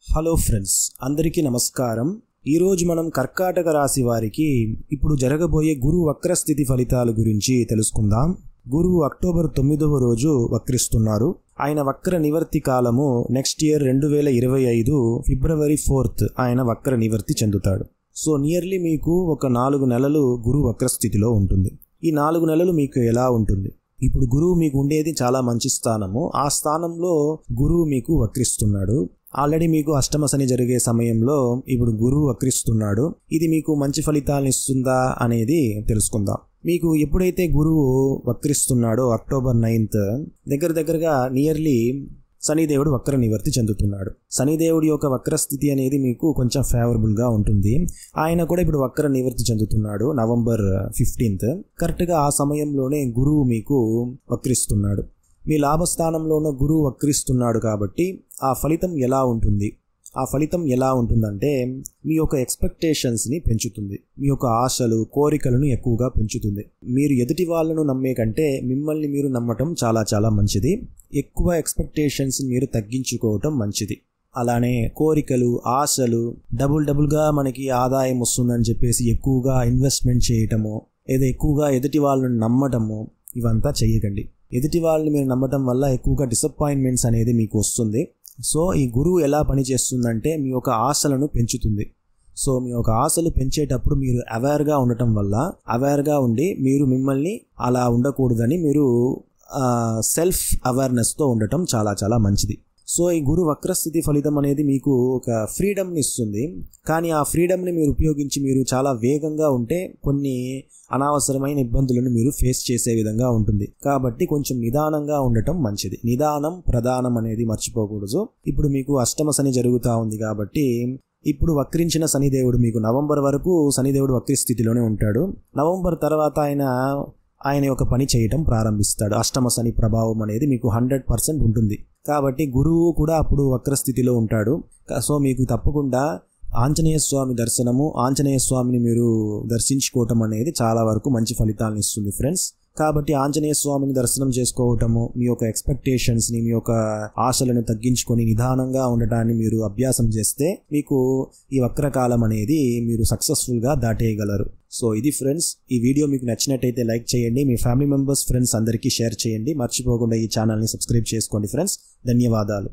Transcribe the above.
Hello friends, అందరికీ నమస్కారం. ఈరోజు మనం కర్కాటక రాశి వారికి ఇప్పుడు జరగబోయే గురు వక్రస్థితి ఫలితాల గురించి తెలుసుకుందాం. గురువు అక్టోబర్ 9వ రోజు వక్రిస్తున్నారు. ఆయన వక్ర నివర్తి కాలము నెక్స్ట్ ఇయర్ 2025 ఫిబ్రవరి 4th ఆయన వక్ర నివర్తి చెందుతాడు. సో నియర్లీ మీకు ఒక 4 నెలలు గురు వక్రస్థితిలో ఉంటుంది. ఈ 4 నెలలు మీకు ఎలా ఉంటుంది? ఇప్పుడు గురువు మీకు ఉండేది చాలా మంచి స్థానము. ఆ స్థానంలో గురువు మీకు వక్రిస్తున్నాడు. ఆల్రెడీ మీకు అష్టమ శని జరిగే సమయంలో ఇప్పుడు గురువు వక్రిస్తున్నాడు. ఇది మీకు మంచి ఫలితాలను ఇస్తుందా అనేది తెలుసుకుందాం. మీకు ఎప్పుడైతే గురువు వక్రిస్తున్నాడో అక్టోబర్ 9th దగ్గరగా నియర్లీ శనిదేవుడు వక్ర నివర్తి చెందుతున్నాడు. శనిదేవుడి యొక్క వక్రస్థితి అనేది మీకు కొంచెం ఫేవరబుల్గా ఉంటుంది. ఆయన కూడా ఇప్పుడు వక్ర నివర్తి చెందుతున్నాడు నవంబర్ 15th. కరెక్ట్గా ఆ సమయంలోనే గురువు మీకు వక్రిస్తున్నాడు. మీ లాభస్థానంలో ఉన్న గురువు వక్రిస్తున్నాడు కాబట్టి ఆ ఫలితం ఎలా ఉంటుంది? ఆ ఫలితం ఎలా ఉంటుందంటే మీ యొక్క ఎక్స్పెక్టేషన్స్ని పెంచుతుంది. మీ యొక్క ఆశలు, కోరికలను ఎక్కువగా పెంచుతుంది. మీరు ఎదుటి వాళ్ళను నమ్మే కంటే మిమ్మల్ని మీరు నమ్మటం చాలా చాలా మంచిది. ఎక్కువ ఎక్స్పెక్టేషన్స్ మీరు తగ్గించుకోవటం మంచిది. అలానే కోరికలు, ఆశలు డబుల్గా మనకి ఆదాయం వస్తుందని చెప్పేసి ఎక్కువగా ఇన్వెస్ట్మెంట్ చేయటము, ఏదో ఎక్కువగా ఎదుటి వాళ్ళను నమ్మటము ఇవంతా చేయకండి. ఎదుటి వాళ్ళని మీరు నమ్మటం వల్ల ఎక్కువగా డిసప్పాయింట్మెంట్స్ అనేది మీకు వస్తుంది. సో ఈ గురువు ఎలా పనిచేస్తుందంటే మీ యొక్క ఆశలను పెంచుతుంది. సో మీ యొక్క ఆశలు పెంచేటప్పుడు మీరు అవేర్గా ఉండటం వల్ల, అవేర్గా ఉండి మీరు మిమ్మల్ని అలా ఉండకూడదని మీరు సెల్ఫ్ అవేర్నెస్తో ఉండటం చాలా చాలా మంచిది. సో ఈ గురు వక్రస్థితి ఫలితం అనేది మీకు ఒక ఫ్రీడమ్ని ఇస్తుంది. కానీ ఆ ఫ్రీడమ్ని మీరు ఉపయోగించి మీరు చాలా వేగంగా ఉంటే కొన్ని అనవసరమైన ఇబ్బందులను మీరు ఫేస్ చేసే విధంగా ఉంటుంది. కాబట్టి కొంచెం నిదానంగా ఉండటం మంచిది. నిదానం ప్రధానం అనేది మర్చిపోకూడదు. ఇప్పుడు మీకు అష్టమ శని జరుగుతూ ఉంది కాబట్టి ఇప్పుడు వక్రించిన శనిదేవుడు మీకు నవంబర్ వరకు శనిదేవుడు వక్రి స్థితిలోనే ఉంటాడు. నవంబర్ తర్వాత ఆయన యొక్క పని చేయటం ప్రారంభిస్తాడు. అష్టమ శని ప్రభావం అనేది మీకు 100% ఉంటుంది. కాబట్టి గురువు కూడా అప్పుడు వక్రస్థితిలో ఉంటాడు. సో మీకు తప్పకుండా ఆంజనేయ స్వామి దర్శనము, ఆంజనేయ స్వామిని మీరు దర్శించుకోవటం అనేది చాలా వరకు మంచి ఫలితాలను ఇస్తుంది ఫ్రెండ్స్. కాబట్టి ఆంజనేయ స్వామిని దర్శనం చేసుకోవటము, మీ యొక్క ఎక్స్పెక్టేషన్స్ని, మీ యొక్క ఆశలను తగ్గించుకొని నిదానంగా ఉండటాన్ని మీరు అభ్యాసం చేస్తే మీకు ఈ వక్రకాలం అనేది మీరు సక్సెస్ఫుల్గా దాటేయగలరు. సో ఇది ఫ్రెండ్స్, ఈ వీడియో మీకు నచ్చినట్టయితే లైక్ చేయండి. మీ ఫ్యామిలీ మెంబర్స్, ఫ్రెండ్స్ అందరికీ షేర్ చేయండి. మర్చిపోకుండా ఈ ఛానల్ని సబ్స్క్రైబ్ చేసుకోండి ఫ్రెండ్స్. ధన్యవాదాలు.